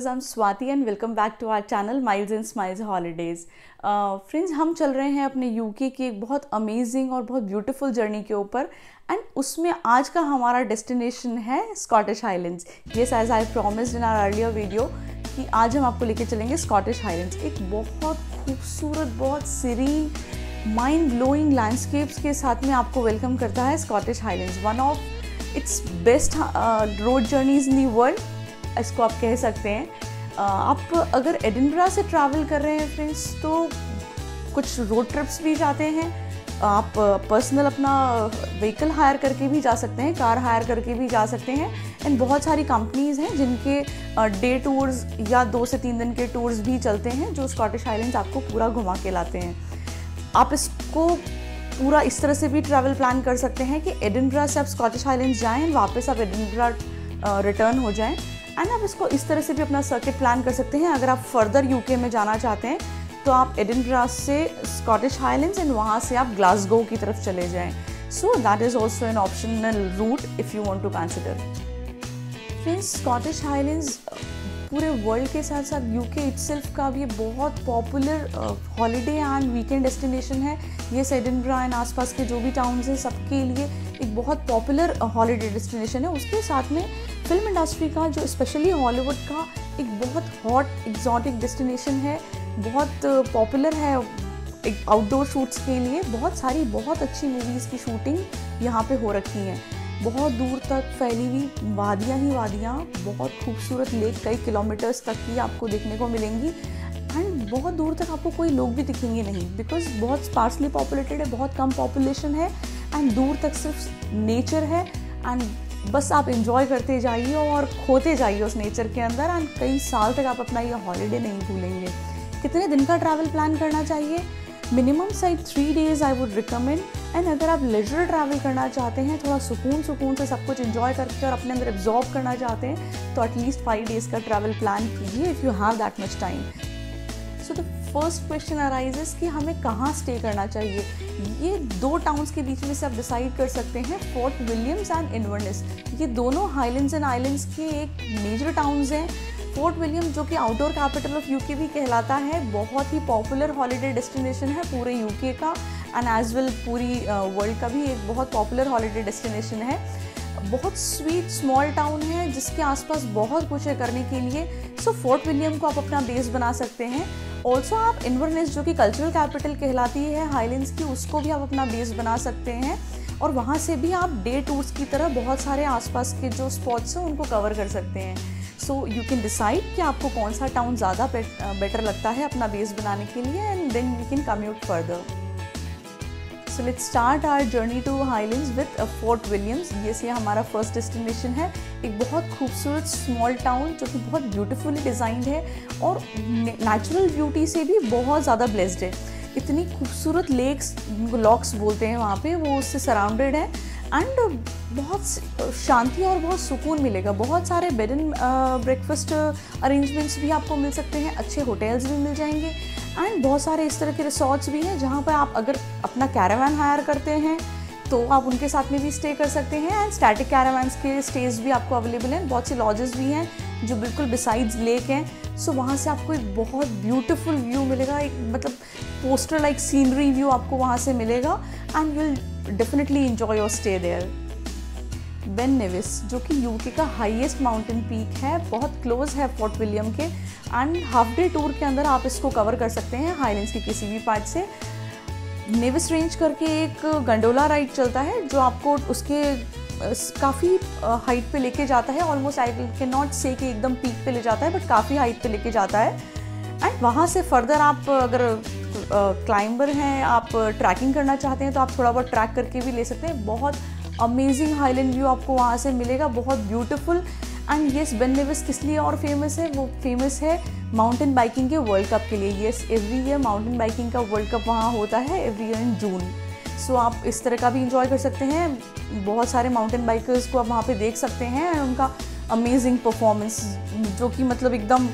Viewers, I am Swati and welcome back to our channel Miles and Smiles Holidays. Friends, हम चल रहे हैं अपने यूके की एक बहुत अमेजिंग और बहुत ब्यूटीफुल जर्नी के ऊपर एंड उसमें आज का हमारा डेस्टिनेशन है Scottish Highlands. Yes, as I promised in our earlier video कि आज हम आपको लेके चलेंगे स्कॉटिश हाईलैंड्स। एक बहुत खूबसूरत, बहुत सीरीन, माइंड ब्लोइंग लैंडस्केप्स के साथ में आपको वेलकम करता है Scottish highlands. One of its best road journeys in the world, इसको आप कह सकते हैं। आप अगर एडिनबरा से ट्रैवल कर रहे हैं फ्रेंड्स, तो कुछ रोड ट्रिप्स भी जाते हैं, आप पर्सनल अपना व्हीकल हायर करके भी जा सकते हैं, कार हायर करके भी जा सकते हैं एंड बहुत सारी कंपनीज़ हैं जिनके डे टूर्स या 2 से 3 दिन के टूर्स भी चलते हैं जो स्कॉटिश हाईलैंड्स आपको पूरा घुमा के लाते हैं। आप इसको पूरा इस तरह से भी ट्रैवल प्लान कर सकते हैं कि एडिनबरा से आप स्कॉटिश हाईलैंड्स जाएँ, वापस आप एडिनबरा रिटर्न हो जाएँ एंड आप इसको इस तरह से भी अपना सर्किट प्लान कर सकते हैं। अगर आप फर्दर यूके में जाना चाहते हैं तो आप एडिनबरा से स्कॉटिश हाईलैंड्स एंड वहाँ से आप ग्लासगो की तरफ चले जाएं। So that is also an optional route if you want to consider. Friends, Scottish Highlands पूरे वर्ल्ड के साथ साथ यूके इटसेल्फ का भी बहुत popular holiday and weekend destination है। ये एडिनबरा एंड आसपास के जो भी टाउन्स हैं सबके लिए एक बहुत पॉपुलर हॉलीडे डेस्टिनेशन है। उसके साथ में फिल्म इंडस्ट्री का, जो स्पेशली हॉलीवुड का, एक बहुत हॉट एग्जॉटिक डेस्टिनेशन है, बहुत पॉपुलर है एक आउटडोर शूट्स के लिए। बहुत सारी बहुत अच्छी मूवीज़ की शूटिंग यहाँ पे हो रखी हैं। बहुत दूर तक फैली हुई वादियाँ ही वादियाँ, बहुत खूबसूरत लेक कई किलोमीटर्स तक की आपको देखने को मिलेंगी एंड बहुत दूर तक आपको कोई लोग भी दिखेंगे नहीं, बिकॉज बहुत स्पार्सली पॉपुलेटेड है, बहुत कम पॉपुलेशन है एंड दूर तक सिर्फ नेचर है एंड बस आप इंजॉय करते जाइए और खोते जाइए उस नेचर के अंदर एंड कई साल तक आप अपना ये हॉलीडे नहीं भूलेंगे। कितने दिन का ट्रैवल प्लान करना चाहिए? Minimum side 3 days I would recommend. And अगर आप लेजर ट्रैवल करना चाहते हैं, थोड़ा सुकून से सब कुछ एंजॉय करके और अपने अंदर एब्जॉर्ब करना चाहते हैं, तो एटलीस्ट 5 डेज़ का ट्रैवल प्लान कीजिए if you have that much time. So the first question arises कि हमें कहाँ स्टे करना चाहिए। ये 2 टाउन्स के बीच में से आप डिसाइड कर सकते हैं, फोर्ट विलियम्स एंड इन्वर्नेस। ये दोनों हाईलैंड्स एंड आइलैंड्स के एक मेजर टाउन्स हैं। फोर्ट विलियम, जो कि आउटडोर कैपिटल ऑफ यूके भी कहलाता है, बहुत ही पॉपुलर हॉलीडे डेस्टिनेशन है पूरे यूके का एंड एज वेल पूरी वर्ल्ड का भी एक बहुत पॉपुलर हॉलीडे डेस्टिनेशन है। बहुत स्वीट स्मॉल टाउन है जिसके आसपास बहुत कुछ है करने के लिए। सो फोर्ट विलियम को आप अपना बेस बना सकते हैं। ऑल्सो आप इन्वर्नेस, जो कि कल्चरल कैपिटल कहलाती है हाईलैंड्स की, उसको भी आप अपना बेस बना सकते हैं और वहाँ से भी आप डे टूर्स की तरह बहुत सारे आसपास के जो स्पॉट्स हैं उनको कवर कर सकते हैं। सो यू कैन डिसाइड कि आपको कौन सा टाउन ज़्यादा बेटर लगता है अपना बेस बनाने के लिए and then you can commute further. So let's start our journey to Highlands with Fort Williams. ये हमारा फर्स्ट डेस्टिनेशन है। एक बहुत खूबसूरत स्मॉल टाउन जो कि बहुत ब्यूटीफुली डिज़ाइंड है और नेचुरल ब्यूटी से भी बहुत ज़्यादा ब्लेस्ड है। इतनी खूबसूरत लेक्स, लॉक्स बोलते हैं वहाँ पे, वो उससे सराउंडेड है एंड बहुत शांति और बहुत सुकून मिलेगा। बहुत सारे बेड एंड ब्रेकफास्ट अरेंजमेंट्स भी आपको मिल सकते हैं, अच्छे होटल्स भी मिल जाएंगे एंड बहुत सारे इस तरह के रिसॉर्ट्स भी हैं जहाँ पर आप अगर अपना कैरावान हायर करते हैं तो आप उनके साथ में भी स्टे कर सकते हैं एंड स्टैटिक कैरावान्स के स्टेज भी आपको अवेलेबल हैं। बहुत से लॉजेस भी हैं जो बिल्कुल बिसाइड्स लेक हैं। सो वहाँ से आपको एक बहुत ब्यूटीफुल व्यू मिलेगा, एक मतलब पोस्टर लाइक सीनरी व्यू आपको वहाँ से मिलेगा and you will definitely enjoy your stay there. Ben Nevis, जो कि यूके का हाईएस्ट माउंटेन पीक है, बहुत क्लोज है फोर्ट विलियम के एंड हाफ डे टूर के अंदर आप इसको कवर कर सकते हैं हाईलैंड्स के किसी भी पार्ट से। नेविस रेंज करके एक गंडोला राइड चलता है जो आपको उसके काफ़ी हाइट पे लेके जाता है। ऑलमोस्ट आई कैन नॉट से कि एकदम पीक पे ले जाता है, बट काफ़ी हाइट पे लेके जाता है एंड वहाँ से फर्दर आप अगर क्लाइंबर हैं, आप ट्रैकिंग करना चाहते हैं तो आप थोड़ा बहुत ट्रैक करके भी ले सकते हैं। बहुत अमेजिंग हाईलैंड व्यू आपको वहाँ से मिलेगा, बहुत ब्यूटीफुल। एंड येस, बेन नेविस किस लिए और फेमस है? वो फेमस है माउंटेन बाइकिंग के वर्ल्ड कप के लिए। Yes, every year mountain biking का वर्ल्ड कप वहाँ होता है, एवरी ईयर इन जून। सो आप इस तरह का भी इंजॉय कर सकते हैं। बहुत सारे माउंटेन बाइकर्स को आप वहाँ पे देख सकते हैं एंड उनका अमेजिंग परफॉर्मेंस, जो कि मतलब एकदम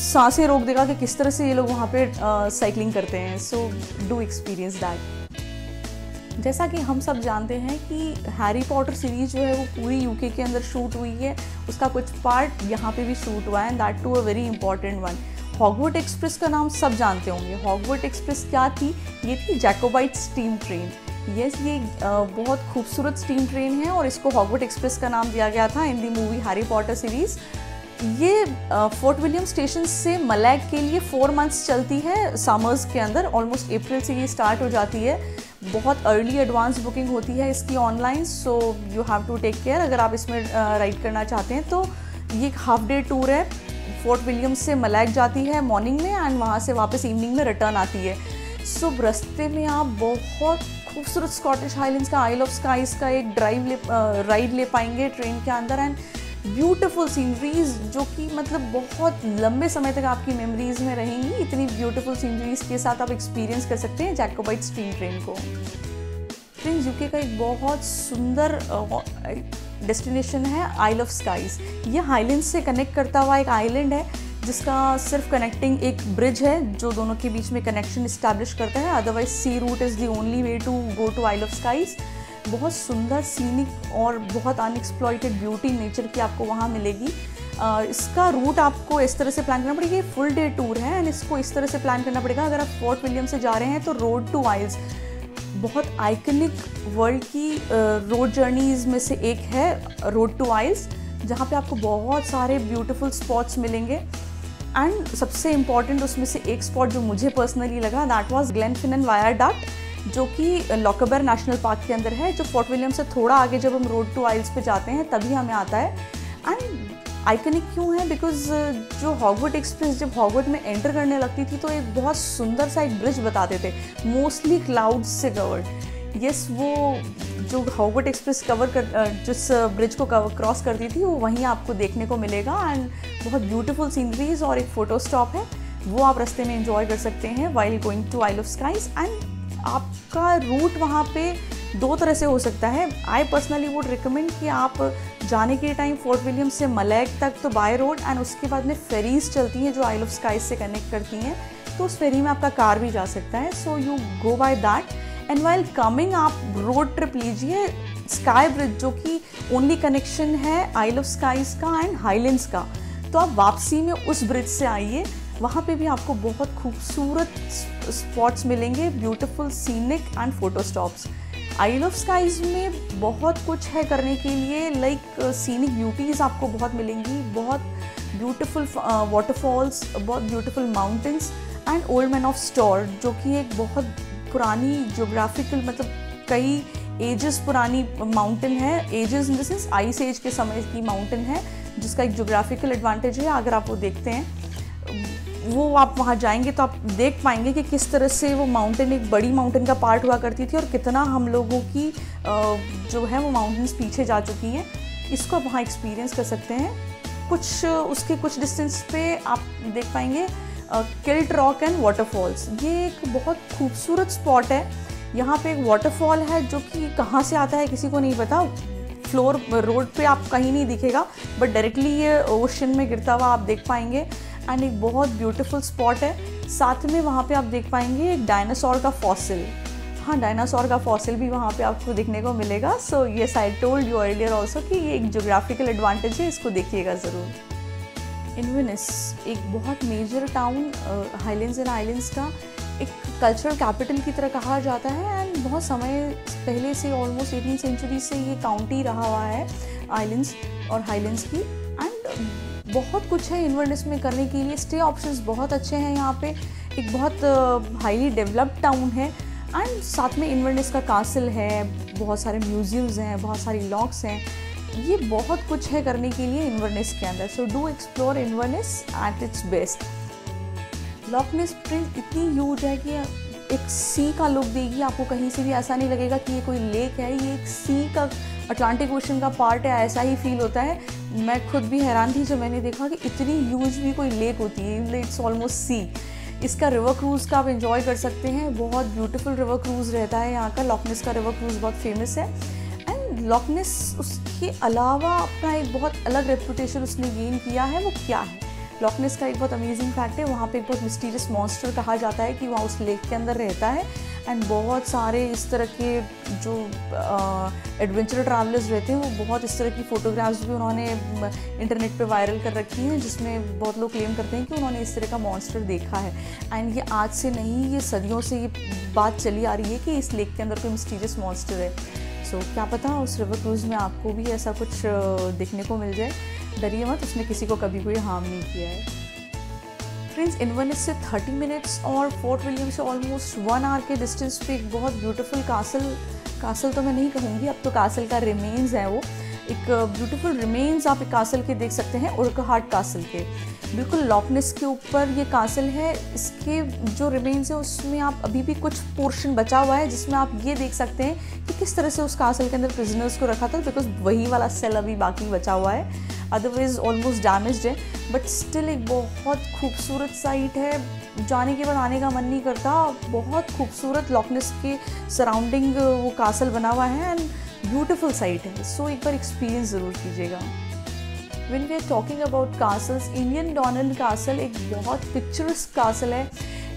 सांसें रोक देगा कि किस तरह से ये लोग वहाँ पे साइकिलिंग करते हैं। So do experience that. जैसा कि हम सब जानते हैं कि हैरी पॉटर सीरीज़ जो है वो पूरी यूके के अंदर शूट हुई है, उसका कुछ पार्ट यहाँ पे भी शूट हुआ है, that too a very important one. Hogwarts Express का नाम सब जानते होंगे। हॉगवर्ट एक्सप्रेस क्या थी? ये थी जैकोबाइट स्टीम ट्रेन। यस, ये बहुत खूबसूरत स्टीम ट्रेन है और इसको हॉगवर्ट एक्सप्रेस का नाम दिया गया था इन दी मूवी हैरी पॉटर सीरीज़। ये फोर्ट विलियम स्टेशन से मलैग के लिए 4 मंथ्स चलती है समर्स के अंदर। ऑलमोस्ट अप्रैल से ये स्टार्ट हो जाती है। बहुत अर्ली एडवांस बुकिंग होती है इसकी online, so you have to take care अगर आप इसमें राइड करना चाहते हैं। तो ये एक हाफ डे टूर है। फोर्ट विलियम से मलैग जाती है मॉर्निंग में एंड वहाँ से वापस इवनिंग में रिटर्न आती है। सो रास्ते में आप बहुत खूबसूरत स्कॉटिश हाईलैंड्स का, आइल ऑफ स्काइज का एक राइड ले पाएंगे ट्रेन के अंदर एंड ब्यूटीफुल सीनरीज जो कि मतलब बहुत लंबे समय तक आपकी मेमोरीज में रहेंगी। इतनी ब्यूटीफुल सीनरीज के साथ आप एक्सपीरियंस कर सकते हैं जैकोबाइट स्टीम ट्रेन को। फ्रेंड्स, यूके का एक बहुत सुंदर डेस्टिनेशन है आइल ऑफ स्काइज। ये हाईलैंड से कनेक्ट करता हुआ एक आइलैंड है जिसका सिर्फ कनेक्टिंग एक ब्रिज है जो दोनों के बीच में कनेक्शन इस्टेब्लिश करता है। Otherwise sea route is the only way to go to Isle of Skyes. बहुत सुंदर सीनिक और बहुत अनएक्सप्लॉइटेड ब्यूटी नेचर की आपको वहाँ मिलेगी। इसका रूट आपको इस तरह से प्लान करना पड़ेगा। ये फुल डे टूर है एंड इसको इस तरह से प्लान करना पड़ेगा। अगर आप फोर्ट विलियम से जा रहे हैं तो रोड टू आइल्स बहुत आइकनिक वर्ल्ड की रोड जर्नीज़ में से एक है रोड टू आइल्स, जहाँ पे आपको बहुत सारे ब्यूटीफुल स्पॉट्स मिलेंगे। एंड सबसे इम्पॉर्टेंट उसमें से एक स्पॉट जो मुझे पर्सनली लगा, दैट वाज ग्लेनफिनन वायाडक्ट, जो कि लॉकरबी नेशनल पार्क के अंदर है, जो फोर्ट विलियम से थोड़ा आगे जब हम रोड टू आइल्स पे जाते हैं तभी हमें आता है। एंड आइकनिक क्यों है? बिकॉज जो हॉगवर्ट एक्सप्रेस जब हॉगवर्ट में एंटर करने लगती थी तो एक बहुत सुंदर सा एक ब्रिज बताते थे, मोस्टली क्लाउड्स से कवर्ड। यस, वो जो हॉगवर्ट एक्सप्रेस जिस ब्रिज को क्रॉस करती थी वो वहीं आपको देखने को मिलेगा एंड बहुत ब्यूटीफुल सीनरीज और एक फ़ोटो स्टॉप है, वो आप रास्ते में एंजॉय कर सकते हैं while going to Isle of Skyes. And आपका रूट वहाँ पे 2 तरह से हो सकता है। आई पर्सनली वुड रिकमेंड कि आप जाने के टाइम फोर्ट विलियम से मलैग तक तो बाय रोड एंड उसके बाद में फेरीज चलती हैं जो आइल ऑफ स्काइज से कनेक्ट करती हैं, तो उस फेरी में आपका कार भी जा सकता है। So you go by that and while coming आप रोड ट्रिप लीजिए स्काई ब्रिज, जो कि ओनली कनेक्शन है आइल ऑफ स्काइज का एंड हाईलैंड्स का। तो आप वापसी में उस ब्रिज से आइए, वहाँ पे भी आपको बहुत खूबसूरत स्पॉट्स मिलेंगे, beautiful scenic and photo stops. Isle of Skyes में बहुत कुछ है करने के लिए, लाइक सीनिक ब्यूटीज़ आपको बहुत मिलेंगी, बहुत ब्यूटीफुल वाटरफॉल्स, बहुत beautiful mountains and old man of store, जो कि एक बहुत पुरानी ज्योग्राफिकल मतलब कई एजेस पुरानी माउंटेन है। Ages in the sense ice age के समय की माउंटेन है, जिसका एक ज्योग्राफिकल एडवांटेज है। अगर आप वो देखते हैं, वो आप वहाँ जाएंगे तो आप देख पाएंगे कि किस तरह से वो माउंटेन एक बड़ी माउंटेन का पार्ट हुआ करती थी और कितना हम लोगों की जो है वो माउंटेन्स पीछे जा चुकी हैं। इसको आप वहाँ एक्सपीरियंस कर सकते हैं। उसके कुछ डिस्टेंस पे आप देख पाएंगे किल्ट रॉक एंड वाटरफॉल्स। ये एक बहुत खूबसूरत स्पॉट है। यहाँ पे एक वाटरफॉल है जो कि कहाँ से आता है किसी को नहीं पता। फ्लोर रोड पे आप कहीं नहीं दिखेगा, बट डायरेक्टली ये ओशन में गिरता हुआ आप देख पाएंगे एंड एक बहुत ब्यूटीफुल स्पॉट है। साथ में वहाँ पे आप देख पाएंगे एक डायनासोर का फॉसिल। हाँ, डायनासोर का फॉसिल भी वहाँ पे आपको देखने को मिलेगा। So yes, I told you earlier also कि ये एक ज्योग्राफिकल एडवांटेज है, इसको देखिएगा ज़रूर। इन्वेनिस एक बहुत major town Highlands and Islands का एक कल्चरल कैपिटल की तरह कहा जाता है एंड बहुत समय पहले से ऑलमोस्ट 18वीं सेंचुरी से ये काउंटी रहा हुआ है आइलैंड्स और हाईलैंड्स की। एंड बहुत कुछ है इन्वेनिस में करने के लिए, स्टे ऑप्शंस बहुत अच्छे हैं यहाँ पे। एक बहुत हाईली डेवलप्ड टाउन है एंड साथ में इन्वेनिस का कासल है, बहुत सारे म्यूजियम्स हैं, बहुत सारी लॉक्स हैं। ये बहुत कुछ है करने के लिए इन्वेनिस के अंदर। So do explore Inverness at its best. Loch Ness प्रिंस इतनी ह्यूज है कि एक सी का लुक देगी आपको, कहीं से भी ऐसा नहीं लगेगा कि ये कोई लेक है, ये एक सी का अटलांटिक ओशन का पार्ट है, ऐसा ही फील होता है। मैं खुद भी हैरान थी जब मैंने देखा कि इतनी ह्यूज भी कोई लेक होती है, इट्स ऑलमोस्ट सी। इसका रिवर क्रूज़ का आप एंजॉय कर सकते हैं, बहुत ब्यूटीफुल रिवर क्रूज़ रहता है यहाँ का। लॉक नेस का रिवर क्रूज़ बहुत फेमस है एंड लॉक नेस उसके अलावा अपना एक बहुत अलग रेपुटेशन उसने गेन किया है। वो क्या है? लॉक नेस का एक बहुत अमेजिंग फैक्ट है, वहाँ पे एक बहुत मिस्टीरियस मॉन्स्टर कहा जाता है कि वहाँ उस लेक के अंदर रहता है एंड बहुत सारे इस तरह के जो एडवेंचर ट्रैवलर्स रहते हैं वो बहुत इस तरह की फ़ोटोग्राफ्स भी उन्होंने इंटरनेट पे वायरल कर रखी हैं, जिसमें बहुत लोग क्लेम करते हैं कि उन्होंने इस तरह का मॉन्स्टर देखा है। एंड ये आज से नहीं, ये सदियों से ये बात चली आ रही है कि इस लेक के अंदर कोई मिस्टीरियस मॉन्स्टर है। सो क्या पता उस रिवर क्रूज़ में आपको भी ऐसा कुछ देखने को मिल जाए। डरिए मत, उसने किसी को कभी कोई हार्म नहीं किया है। फ्रेंड्स, इन्वर्नेस से 30 मिनट्स और फोर्ट विलियम से ऑलमोस्ट 1 आवर के डिस्टेंस पे एक बहुत ब्यूटीफुल कासल तो मैं नहीं कहूँगी, अब तो कासल का रिमेन्स है, वो एक ब्यूटीफुल रिमेन्स आप एक कासल के देख सकते हैं, उर्कहार्ट कासल के बिल्कुल लॉकनेस के ऊपर ये कासल है। इसके जो रिमेन्स है उसमें आप अभी भी कुछ पोर्शन बचा हुआ है जिसमें आप ये देख सकते हैं कि किस तरह से उस कासल के अंदर प्रिजनर्स को रखा था, बिकॉज वही वाला सेल अभी बाकी बचा हुआ है, अदरवाइज ऑलमोस्ट डैमेज्ड है। बट स्टिल एक बहुत खूबसूरत साइट है, जाने के बाद आने का मन नहीं करता। बहुत खूबसूरत लॉकनेस के सराउंडिंग वो कासल बना हुआ है एंड ब्यूटीफुल साइट है। सो एक बार एक्सपीरियंस ज़रूर कीजिएगा। When we are talking about castles, Indian Donnell castle एक बहुत पिक्चरस्क कासल है,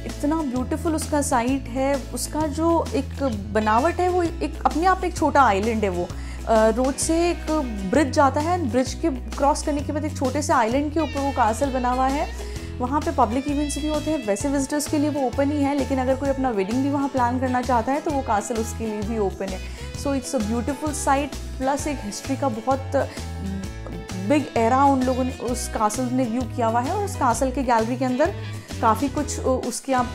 इतना ब्यूटीफुल उसका साइट है। उसका जो एक बनावट है वो एक अपने आप एक छोटा आइलैंड है। वो रोड से एक ब्रिज जाता है, ब्रिज के क्रॉस करने के बाद एक छोटे से आइलैंड के ऊपर वो कासल बना हुआ है। वहाँ पे पब्लिक इवेंट्स भी होते हैं, वैसे विजिटर्स के लिए वो ओपन ही है, लेकिन अगर कोई अपना वेडिंग भी वहाँ प्लान करना चाहता है तो वो कासल उसके लिए भी ओपन है। So it's a beautiful sight, plus एक हिस्ट्री का बहुत बिग एरा उन लोगों ने उस कासल ने व्यू किया हुआ है। और उस कासल के गैलरी के अंदर काफ़ी कुछ उसके आप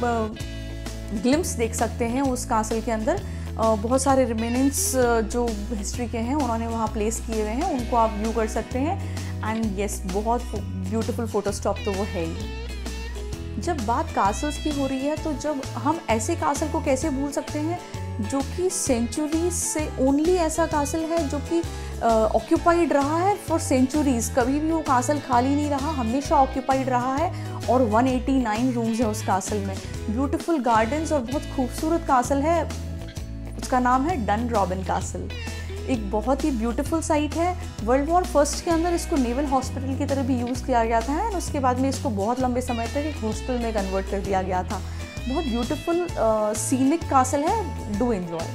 ग्लिम्स देख सकते हैं। उस कासल के अंदर बहुत सारे रिमेनेंट्स जो हिस्ट्री के हैं उन्होंने वहाँ प्लेस किए हुए हैं, उनको आप व्यू कर सकते हैं। एंड येस, बहुत ब्यूटीफुल फोटो स्टॉप तो वो है ही। जब बात कासल्स की हो रही है तो जब हम ऐसे कासल को कैसे भूल सकते हैं जो कि सेंचुरीज से ओनली ऐसा कासल है जो कि ऑक्यूपाइड रहा है फॉर सेंचुरीज। कभी भी वो कासल खाली नहीं रहा, हमेशा ऑक्यूपाइड रहा है। और 189 रूम्स है उस कासल में, ब्यूटीफुल गार्डन्स और बहुत खूबसूरत कासल है। उसका नाम है डनरॉबिन कासल, एक बहुत ही ब्यूटीफुल साइट है। वर्ल्ड वॉर फर्स्ट के अंदर इसको नेवल हॉस्पिटल की तरह भी यूज़ किया गया था, और उसके बाद में इसको बहुत लंबे समय तक एक हॉस्टल में कन्वर्ट कर दिया गया था। बहुत ब्यूटीफुल सीनिक कासल है, डू एंजॉय।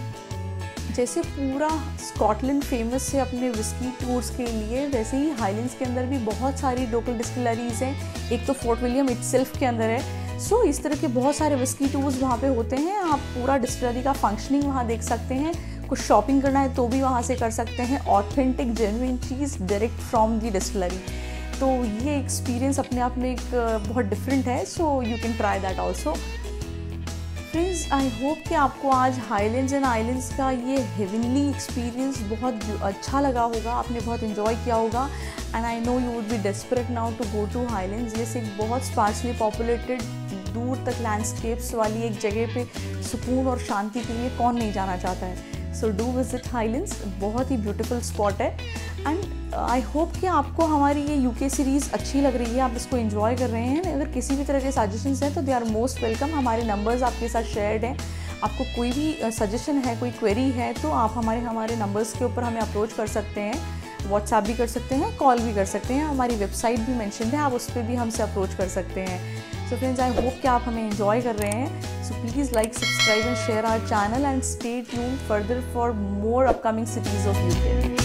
जैसे पूरा स्कॉटलैंड फेमस है अपने विस्की टूर्स के लिए, वैसे ही हाईलैंड्स के अंदर भी बहुत सारी लोकल डिस्टिलरीज हैं। एक तो फोर्ट विलियम इटसेल्फ के अंदर है। सो इस तरह के बहुत सारे विस्की टूर्स वहाँ पे होते हैं। आप पूरा डिस्टिलरी का फंक्शनिंग वहाँ देख सकते हैं। कुछ शॉपिंग करना है तो भी वहाँ से कर सकते हैं। Authentic genuine cheese direct from the distillery, तो ये एक्सपीरियंस अपने आप में एक बहुत डिफरेंट है। So you can try that also. Friends, I hope कि आपको आज हाईलैंड्स एंड आइलैंड्स का ये हेवनली एक्सपीरियंस बहुत अच्छा लगा होगा, आपने बहुत इन्जॉय किया होगा। And I know you would be desperate now to go to Highlands. ये एक बहुत स्पार्सली पॉपुलेटेड, दूर तक लैंडस्केप्स वाली एक जगह पे सुकून और शांति के लिए कौन नहीं जाना चाहता है। सो डू विजिट हाईलैंड्स, बहुत ही ब्यूटीफुल स्पॉट है। एंड आई होप कि आपको हमारी ये यूके सीरीज़ अच्छी लग रही है, आप इसको एंजॉय कर रहे हैं। अगर किसी भी तरह के सजेशंस हैं तो दे आर मोस्ट वेलकम। हमारे नंबर्स आपके साथ शेयर्ड हैं। आपको कोई भी सजेशन है, कोई क्वेरी है तो आप हमारे नंबर्स के ऊपर हमें अप्रोच कर सकते हैं। व्हाट्सएप भी कर सकते हैं, कॉल भी कर सकते हैं। हमारी वेबसाइट भी मेंशन है, आप उस पर भी हमसे अप्रोच कर सकते हैं। सो फ्रेंड्स, आई होप कि आप हमें एंजॉय कर रहे हैं। So please like, subscribe and share our channel and stay tuned further for more upcoming cities of UK.